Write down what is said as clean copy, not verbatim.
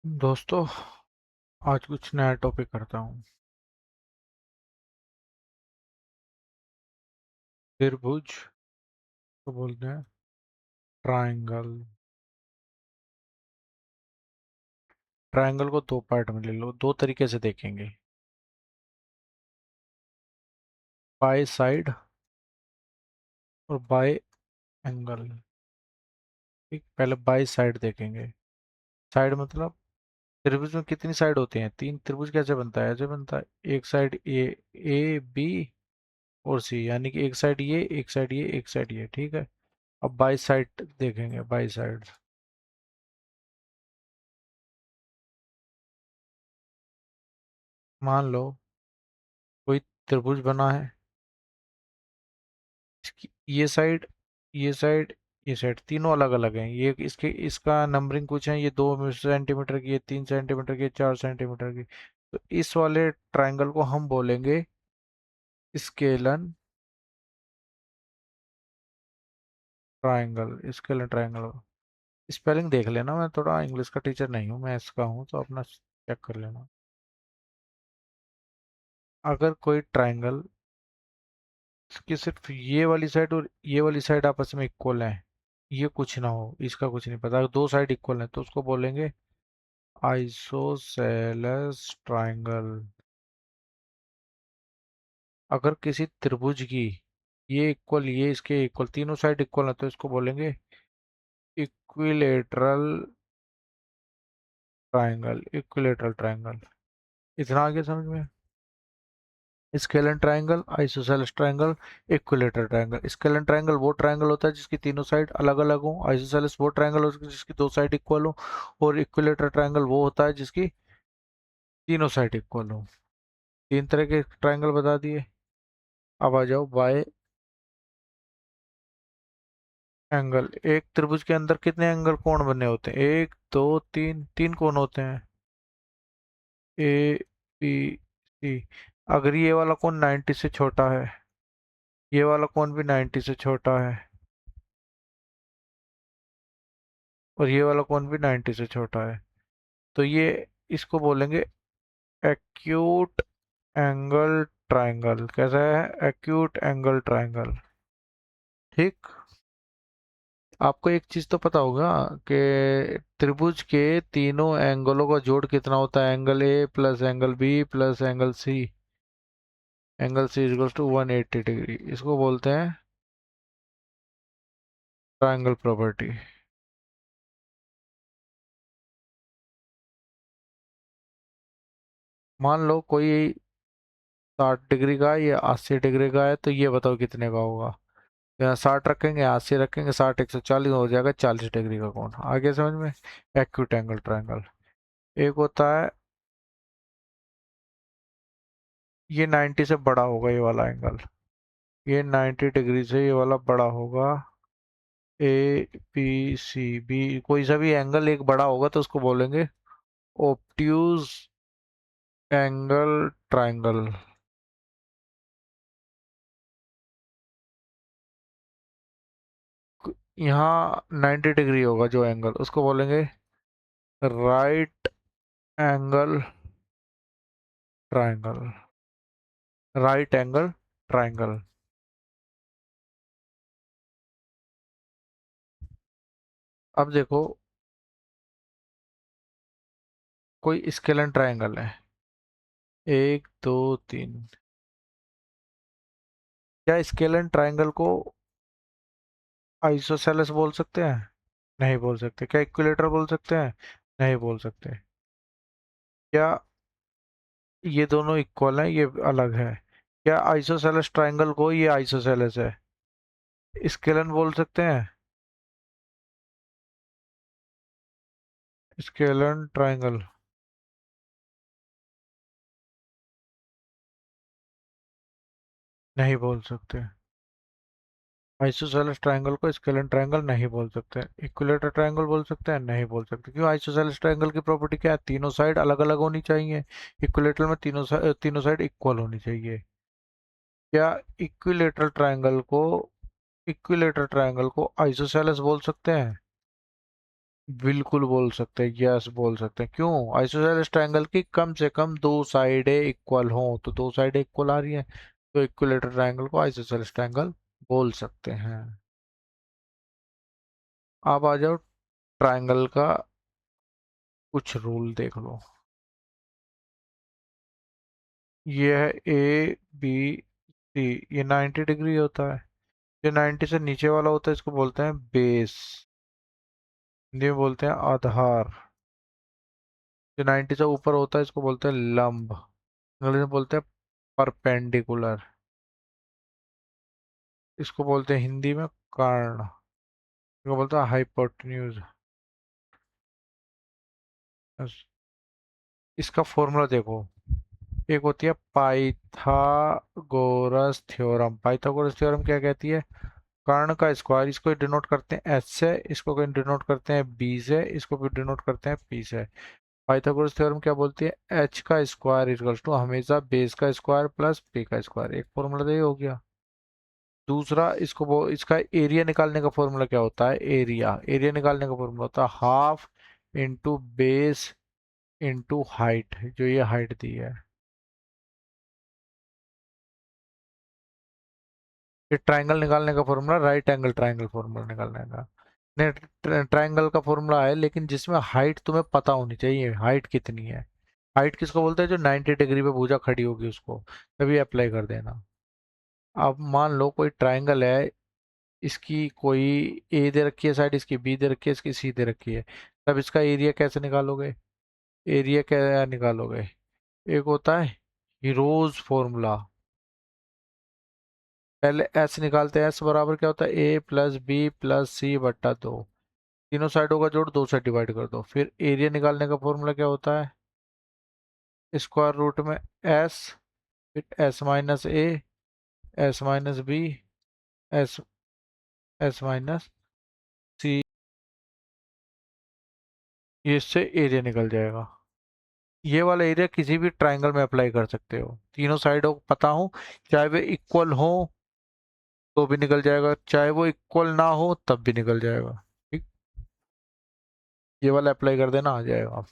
दोस्तों, आज कुछ नया टॉपिक करता हूँ। त्रिभुज को बोलते हैं ट्रायंगल। ट्रायंगल को दो पार्ट में ले लो, दो तरीके से देखेंगे। बाय साइड और बाय एंगल। ठीक, पहले बाय साइड देखेंगे। साइड मतलब त्रिभुज में कितनी साइड होती हैं? तीन। त्रिभुज कैसे बनता है? ऐसे बनता है, एक साइड ए बी और सी, यानी कि एक साइड ये, एक साइड ये, एक साइड ये। ठीक है। अब बाय साइड देखेंगे। बाय साइड मान लो कोई त्रिभुज बना है। ये साइड, ये साइड, ये साइड तीनों अलग अलग हैं। ये इसके इसका नंबरिंग कुछ है, ये 2 सेंटीमीटर की, ये 3 सेंटीमीटर की, 4 सेंटीमीटर की। तो इस वाले ट्रायंगल को हम बोलेंगे scalene triangle. Scalene triangle. Spelling देख लेना, मैं थोड़ा इंग्लिश का टीचर नहीं हूँ, मैं इसका हूँ, तो अपना चेक कर लेना। अगर कोई ट्रायंगल की सिर्फ ये वाली साइड और ये वाली साइड आपस में इक्वल है, ये कुछ ना हो, इसका कुछ नहीं पता, अगर दो साइड इक्वल है तो उसको बोलेंगे आइसोसेलेस ट्रायंगल। अगर किसी त्रिभुज की ये इक्वल, ये इसके इक्वल, तीनों साइड इक्वल है, तो इसको बोलेंगे इक्विलेटरल ट्रायंगल। Equilateral triangle. इतना आगे समझ में? Scalene triangle, isosceles triangle, equilateral triangle. Scalene triangle वो ट्रायंगल होता है जिसकी तीनों साइड अलग अलग हो। आइसोसेलेस वो ट्रायंगल होता है जिसकी दो साइड इक्वल हो। और इक्विलेटरल ट्रायंगल वो होता है जिसकी तीनों साइड इक्वल हो। तीन तरह के ट्रायंगल बता दिए। अब आ जाओ बाय एंगल। एक त्रिभुज के अंदर कितने एंगल कोण बने होते हैं? एक, दो, तीन। तीन कोण होते हैं, ए बी सी। अगर ये वाला कोण 90 से छोटा है, ये वाला कोण भी 90 से छोटा है, और ये वाला कोण भी 90 से छोटा है, तो ये, इसको बोलेंगे एक्यूट एंगल ट्रायंगल। कैसा है? Acute angle triangle. ठीक। आपको एक चीज तो पता होगा कि त्रिभुज के तीनों एंगलों का जोड़ कितना होता है? Angle A plus angle B plus angle C. Angle C is to 180 degree. इसको बोलते हैं ट्रायंगल प्रॉपर्टी। मान लो कोई 60 डिग्री का है, या 80 डिग्री का है, तो ये बताओ कितने का होगा? यहाँ 60 रखेंगे, 80 रखेंगे, 60 140 हो जाएगा 40 डिग्री का कोण। आगे समझ में? Acute angle triangle. एक होता है, ये 90 से बड़ा होगा ये वाला एंगल, ये 90 डिग्री से ये वाला बड़ा होगा। ए बी सी बी, कोई सा भी एंगल एक बड़ा होगा तो उसको बोलेंगे ऑब्ट्यूज एंगल ट्रायंगल। यहाँ 90 डिग्री होगा जो एंगल, उसको बोलेंगे right angle triangle. Right angle triangle. अब देखो, कोई स्केलन ट्रायंगल है, एक, दो, तीन। क्या स्केलन ट्रायंगल को आइसोसेलेस बोल सकते हैं? नहीं बोल सकते। क्या इक्विलेटर बोल सकते हैं? नहीं बोल सकते। क्या ये दोनों इक्वल हैं, ये अलग है? क्या आइसोसेलेस ट्रायंगल को ये आइसोसेलेस है, स्केलन बोल सकते हैं? स्केलन ट्रायंगल नहीं बोल सकते। आइसोसेलेस ट्रायंगल को स्केलन ट्रायंगल नहीं बोल सकते। इक्विलेटर ट्रायंगल बोल सकते हैं? नहीं बोल सकते। क्यों? आइसोसेलेस ट्रायंगल की प्रॉपर्टी क्या है? तीनों साइड अलग अलग होनी चाहिए। इक्विलेटर में तीनों साइड इक्वल होनी चाहिए। क्या इक्विलेटरल ट्रायंगल को, इक्विलेटर ट्रायंगल को आइसोसेलेस बोल सकते हैं? बिल्कुल बोल सकते हैं, यस बोल सकते हैं। क्यों? आइसोसेलेस ट्रायंगल की कम से कम दो साइडें इक्वल हों, तो दो साइडें इक्वल आ रही हैं, तो इक्विलेटरल ट्रायंगल को आइसोसेलेस ट्रायंगल बोल सकते हैं। अब आ जाओ ट्रायंगल का कुछ रूल देख लो। ये है ए बी सी, ये 90 डिग्री होता है। जो 90 से नीचे वाला होता है इसको बोलते हैं बेस, हिंदी में बोलते हैं आधार। जो 90 से ऊपर होता है इसको बोलते हैं लंब, इंग्लिश में बोलते हैं परपेंडिकुलर। इसको बोलते हैं हिंदी में कर्ण, इसको बोलते हैं हाइपोटेन्यूज। इसका फॉर्मूला देखो, एक होती है पाइथागोरस थ्योरम। पाइथागोरस थ्योरम क्या कहती है? कर्ण का स्क्वायर, इसको डिनोट करते हैं एच से, इसको डिनोट करते हैं बी से, इसको भी डिनोट करते हैं पी से। पाइथागोरस थ्योरम क्या बोलती है? एच का स्क्वायर इक्वल्स टू हमेशा बेस का स्क्वायर प्लस पी का स्क्वायर। एक फॉर्मूला तो ये हो गया। दूसरा, इसको वो इसका एरिया निकालने का फॉर्मूला क्या होता है? एरिया, एरिया निकालने का फॉर्मूला होता है half into base into height, जो ये हाइट दी है। ये ट्राइंगल निकालने का formula, right angle triangle formula निकालने का। नहीं, ट्राइंगल का फॉर्मूला है लेकिन जिसमें हाइट तुम्हें पता होनी चाहिए, हाइट कितनी है। हाइट किसको बोलते हैं? जो 90 डिग्री पे भुजा खड़ी होगी उसको, तभी अप्लाई कर देना। अब मान लो कोई ट्राइंगल है, इसकी कोई ए दे रखी है साइड, इसकी बी दे रखी है, इसकी सी दे रखी है, तब इसका एरिया कैसे निकालोगे? एरिया क्या निकालोगे? एक होता है हीरोज फॉर्मूला। पहले एस निकालते हैं। एस बराबर क्या होता है? ए प्लस बी प्लस सी बट्टा दो। तीनों साइडों का जोड़ दो से डिवाइड कर दो। फिर एरिया निकालने का फॉर्मूला क्या होता है? स्क्वायर रूट में एस, फिर S minus A, S minus B, S S minus C. ये इससे एरिया निकल जाएगा। ये वाला एरिया किसी भी ट्राइंगल में अप्लाई कर सकते हो, तीनों साइडों को पता हो, चाहे वे इक्वल हो तो भी निकल जाएगा, चाहे वो इक्वल ना हो तब भी निकल जाएगा। ठीक, ये वाला अप्लाई कर देना, आ जाएगा।